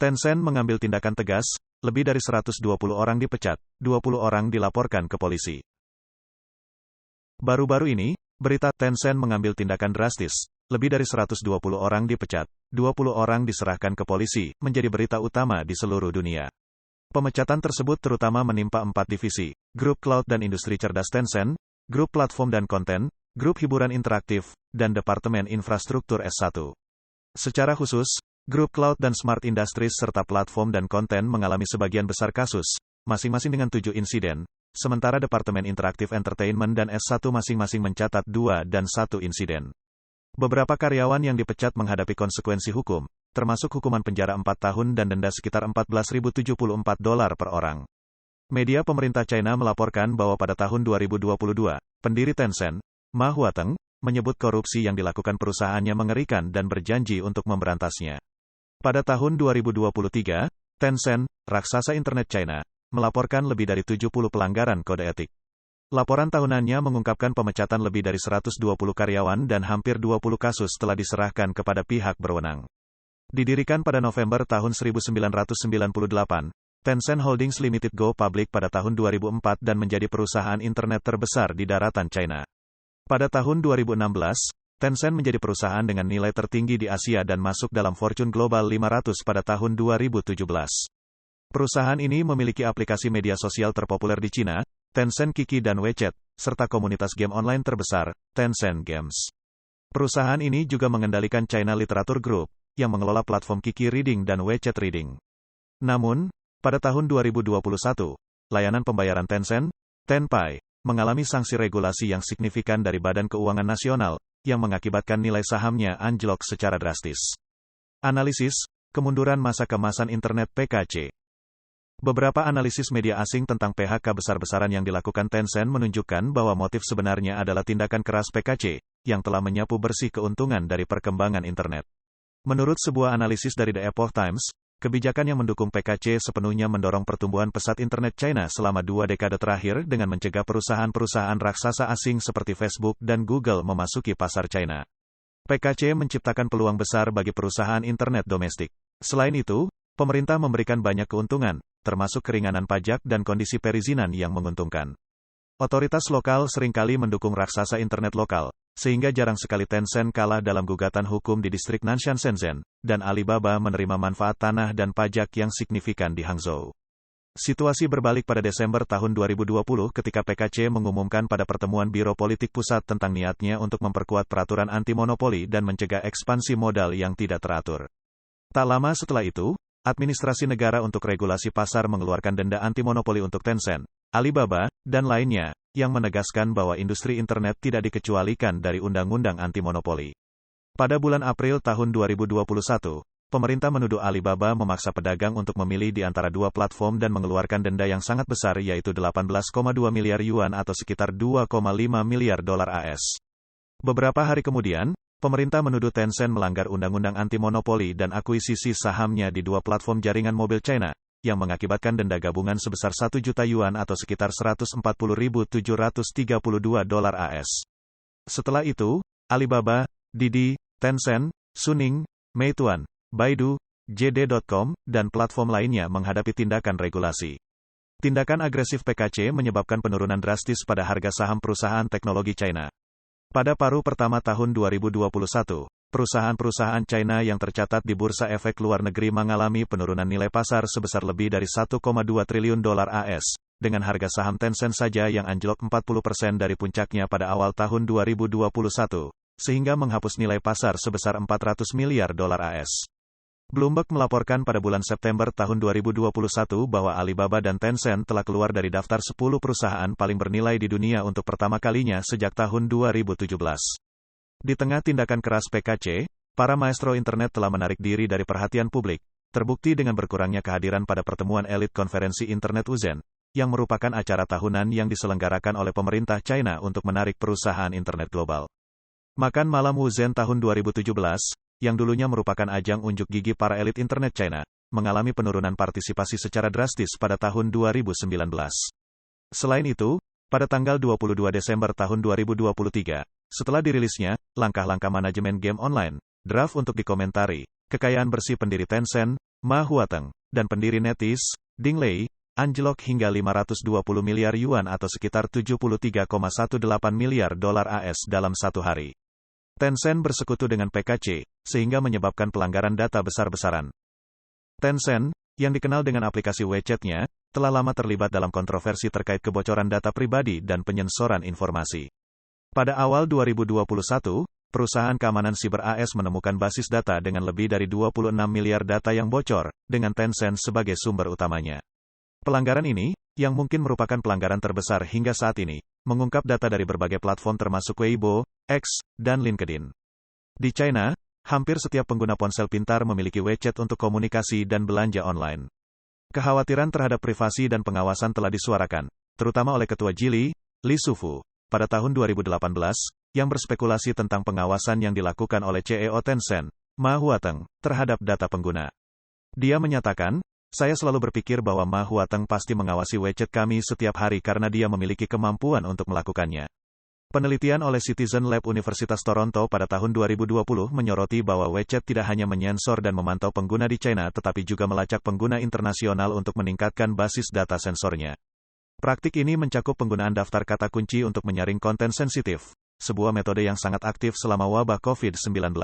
Tencent mengambil tindakan tegas, lebih dari 120 orang dipecat, 20 orang dilaporkan ke polisi. Baru-baru ini, berita Tencent mengambil tindakan drastis, lebih dari 120 orang dipecat, 20 orang diserahkan ke polisi, menjadi berita utama di seluruh dunia. Pemecatan tersebut terutama menimpa 4 divisi, Grup Cloud dan Industri Cerdas Tencent, Grup Platform dan Konten, Grup Hiburan Interaktif, dan Departemen Infrastruktur S1. Secara khusus, Grup Cloud dan Smart Industries serta Platform dan Konten mengalami sebagian besar kasus, masing-masing dengan 7 insiden, sementara Departemen Interaktif Entertainment dan S1 masing-masing mencatat 2 dan 1 insiden. Beberapa karyawan yang dipecat menghadapi konsekuensi hukum, termasuk hukuman penjara 4 tahun dan denda sekitar $14.074 per orang. Media pemerintah China melaporkan bahwa pada tahun 2022, pendiri Tencent, Ma Huateng, menyebut korupsi yang dilakukan perusahaannya mengerikan dan berjanji untuk memberantasnya. Pada tahun 2023, Tencent, raksasa internet China, melaporkan lebih dari 70 pelanggaran kode etik. Laporan tahunannya mengungkapkan pemecatan lebih dari 120 karyawan dan hampir 20 kasus telah diserahkan kepada pihak berwenang. Didirikan pada November tahun 1998, Tencent Holdings Limited go public pada tahun 2004 dan menjadi perusahaan internet terbesar di daratan China. Pada tahun 2016, Tencent menjadi perusahaan dengan nilai tertinggi di Asia dan masuk dalam Fortune Global 500 pada tahun 2017. Perusahaan ini memiliki aplikasi media sosial terpopuler di China, Tencent Kiki dan WeChat, serta komunitas game online terbesar, Tencent Games. Perusahaan ini juga mengendalikan China Literature Group, yang mengelola platform Kiki Reading dan WeChat Reading. Namun, pada tahun 2021, layanan pembayaran Tencent, Tenpay, mengalami sanksi regulasi yang signifikan dari Badan Keuangan Nasional, yang mengakibatkan nilai sahamnya anjlok secara drastis. Analisis, kemunduran masa kemasan internet PKC. Beberapa analisis media asing tentang PHK besar-besaran yang dilakukan Tencent menunjukkan bahwa motif sebenarnya adalah tindakan keras PKC, yang telah menyapu bersih keuntungan dari perkembangan internet. Menurut sebuah analisis dari The Epoch Times, kebijakan yang mendukung PKC sepenuhnya mendorong pertumbuhan pesat internet China selama 2 dekade terakhir dengan mencegah perusahaan-perusahaan raksasa asing seperti Facebook dan Google memasuki pasar China. PKC menciptakan peluang besar bagi perusahaan internet domestik. Selain itu, pemerintah memberikan banyak keuntungan, termasuk keringanan pajak dan kondisi perizinan yang menguntungkan. Otoritas lokal seringkali mendukung raksasa internet lokal, sehingga jarang sekali Tencent kalah dalam gugatan hukum di distrik Nanshan Shenzhen, dan Alibaba menerima manfaat tanah dan pajak yang signifikan di Hangzhou. Situasi berbalik pada Desember tahun 2020 ketika PKC mengumumkan pada pertemuan Biro Politik Pusat tentang niatnya untuk memperkuat peraturan anti-monopoli dan mencegah ekspansi modal yang tidak teratur. Tak lama setelah itu, Administrasi Negara untuk Regulasi Pasar mengeluarkan denda anti-monopoli untuk Tencent, Alibaba, dan lainnya, yang menegaskan bahwa industri internet tidak dikecualikan dari undang-undang anti-monopoli. Pada bulan April tahun 2021, pemerintah menuduh Alibaba memaksa pedagang untuk memilih di antara 2 platform dan mengeluarkan denda yang sangat besar yaitu 18,2 miliar yuan atau sekitar 2,5 miliar dolar AS. Beberapa hari kemudian, pemerintah menuduh Tencent melanggar undang-undang anti-monopoli dan akuisisi sahamnya di 2 platform jaringan mobil China, yang mengakibatkan denda gabungan sebesar 1 juta yuan atau sekitar 140.732 dolar AS. Setelah itu, Alibaba, Didi, Tencent, Suning, Meituan, Baidu, JD.com, dan platform lainnya menghadapi tindakan regulasi. Tindakan agresif PKC menyebabkan penurunan drastis pada harga saham perusahaan teknologi China. Pada paruh pertama tahun 2021, perusahaan-perusahaan China yang tercatat di Bursa Efek Luar Negeri mengalami penurunan nilai pasar sebesar lebih dari 1,2 triliun dolar AS, dengan harga saham Tencent saja yang anjlok 40% dari puncaknya pada awal tahun 2021, sehingga menghapus nilai pasar sebesar 400 miliar dolar AS. Bloomberg melaporkan pada bulan September tahun 2021 bahwa Alibaba dan Tencent telah keluar dari daftar 10 perusahaan paling bernilai di dunia untuk pertama kalinya sejak tahun 2017. Di tengah tindakan keras PKC, para maestro internet telah menarik diri dari perhatian publik, terbukti dengan berkurangnya kehadiran pada pertemuan elit konferensi internet Wuzen, yang merupakan acara tahunan yang diselenggarakan oleh pemerintah China untuk menarik perusahaan internet global. Makan malam Wuzen tahun 2017, yang dulunya merupakan ajang unjuk gigi para elit internet China, mengalami penurunan partisipasi secara drastis pada tahun 2019. Selain itu, pada tanggal 22 Desember tahun 2023, setelah dirilisnya langkah-langkah manajemen game online, draft untuk dikomentari, kekayaan bersih pendiri Tencent, Ma Huateng, dan pendiri NetEase, Ding Lei, anjlok hingga 520 miliar yuan atau sekitar 73,18 miliar dolar AS dalam satu hari. Tencent bersekutu dengan PKC, sehingga menyebabkan pelanggaran data besar-besaran. Tencent, yang dikenal dengan aplikasi WeChat-nya, telah lama terlibat dalam kontroversi terkait kebocoran data pribadi dan penyensoran informasi. Pada awal 2021, perusahaan keamanan siber AS menemukan basis data dengan lebih dari 26 miliar data yang bocor, dengan Tencent sebagai sumber utamanya. Pelanggaran ini, yang mungkin merupakan pelanggaran terbesar hingga saat ini, mengungkap data dari berbagai platform termasuk Weibo, X, dan LinkedIn. Di China, hampir setiap pengguna ponsel pintar memiliki WeChat untuk komunikasi dan belanja online. Kekhawatiran terhadap privasi dan pengawasan telah disuarakan, terutama oleh Ketua Geely, Li Shufu, pada tahun 2018, yang berspekulasi tentang pengawasan yang dilakukan oleh CEO Tencent, Ma Huateng, terhadap data pengguna. Dia menyatakan, "Saya selalu berpikir bahwa Ma Huateng pasti mengawasi WeChat kami setiap hari karena dia memiliki kemampuan untuk melakukannya." Penelitian oleh Citizen Lab Universitas Toronto pada tahun 2020 menyoroti bahwa WeChat tidak hanya menyensor dan memantau pengguna di China tetapi juga melacak pengguna internasional untuk meningkatkan basis data sensornya. Praktik ini mencakup penggunaan daftar kata kunci untuk menyaring konten sensitif, sebuah metode yang sangat aktif selama wabah COVID-19.